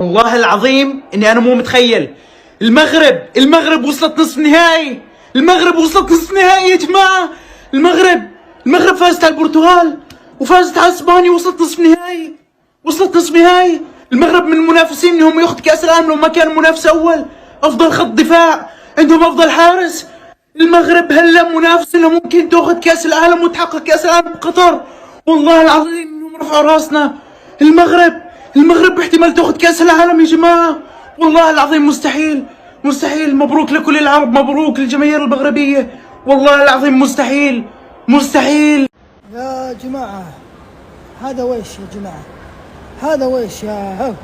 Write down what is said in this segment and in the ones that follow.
والله العظيم اني انا مو متخيل. المغرب وصلت نصف نهائي. المغرب وصلت نصف نهائي يا جماعه. المغرب فازت على البرتغال وفازت على اسبانيا، وصلت نصف نهائي. المغرب من المنافسين انهم ياخذ كاس العالم لو ما كان منافس اول. افضل خط دفاع، عندهم افضل حارس. المغرب هلا منافس انه ممكن تاخذ كاس العالم وتحقق كاس العالم بقطر. والله العظيم انهم رفعوا راسنا. المغرب احتمال تاخذ كاس العالم يا جماعه. والله العظيم مستحيل. مبروك لكل العرب، مبروك للجماهير المغربيه. والله العظيم مستحيل. يا جماعة هذا ويش يا جماعة؟ هذا ويش يا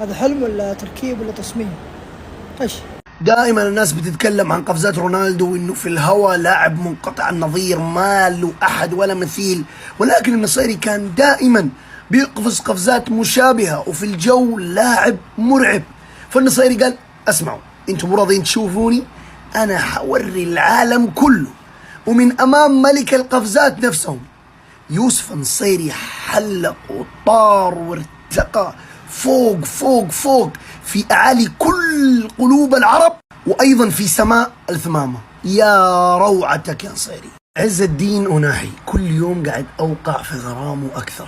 هذا حلم ولا تركيب ولا تصميم؟ ايش؟ دائما الناس بتتكلم عن قفزات رونالدو وانه في الهوى لاعب منقطع النظير ما له احد ولا مثيل، ولكن النصيري كان دائما بيقفز قفزات مشابهة وفي الجو لاعب مرعب. فالنصيري قال اسمعوا، انتم مو راضيين تشوفوني، انا حوري العالم كله. ومن امام ملك القفزات نفسهم يوسف النصيري حلق وطار وارتقى فوق في اعالي كل قلوب العرب، وايضا في سماء الثمامة. يا روعتك يا نصيري. عز الدين أناحي كل يوم قاعد اوقع في غرامه اكثر.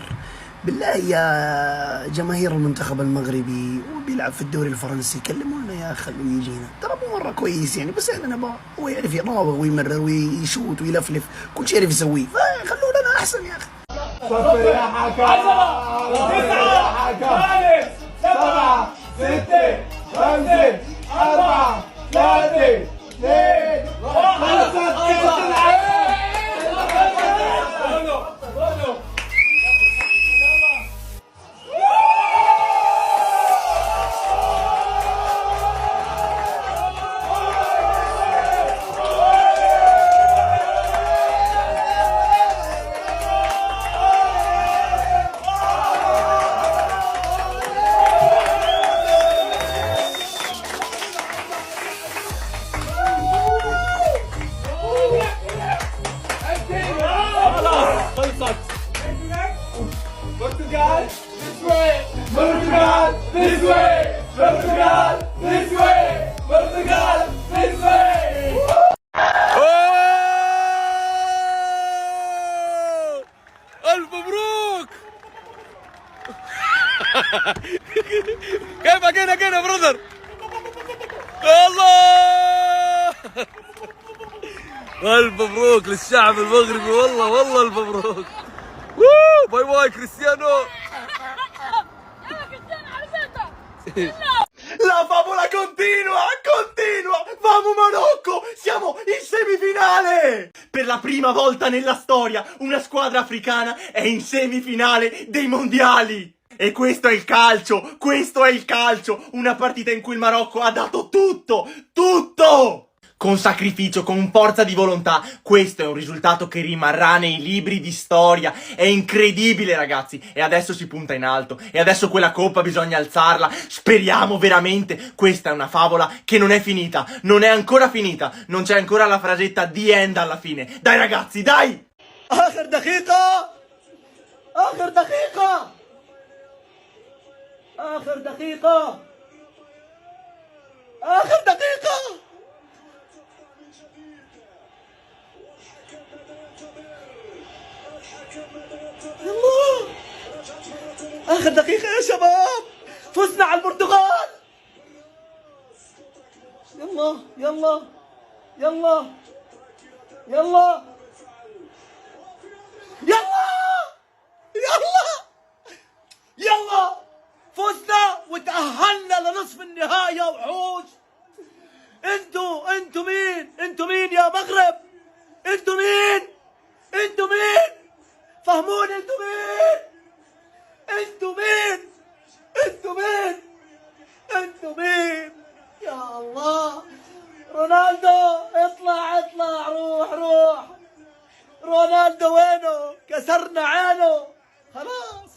بالله يا جماهير المنتخب المغربي وبيلعب في الدوري الفرنسي كلمونا يا خلوه يجينا، ترى مو مره كويس يعني، بس احنا نبغى هو يعرف يراوغ ويمرر ويشوت ويلفلف، كل شيء يعرف يسويه، فخلوه لنا احسن يا اخي. صفر يا حكم، 9 7 6 5 4 3 2 1. Portugal, this way! Portugal, this way! Portugal, this way! Portugal, this way! ألف مبروك! كيف again يا برادر؟ الله! ألف مبروك للشعب المغربي، والله ألف مبروك. باي Cristiano. La favola continua! Vamo Marocco! Siamo in semifinale! Per la prima volta nella storia una squadra africana è in semifinale dei mondiali! E questo è il calcio! Una partita in cui il Marocco ha dato tutto! Con sacrificio, con forza di volontà. Questo è un risultato che rimarrà nei libri di storia. È incredibile, ragazzi. E adesso si punta in alto. E adesso quella coppa bisogna alzarla. Speriamo veramente. Questa è una favola che non è finita. Non è ancora finita. Non c'è ancora la frasetta the end alla fine. Dai ragazzi, dai! آخر دقيقة! يلا آخر دقيقة يا شباب، فزنا على البرتغال. يلا فزنا وتأهلنا لنصف النهائي يا وحوش. انتوا مين يا مغرب؟ انتوا مين؟ فهموني انتوا مين؟ يا الله. رونالدو اطلع روح. رونالدو وينه؟ كسرنا عينه. خلاص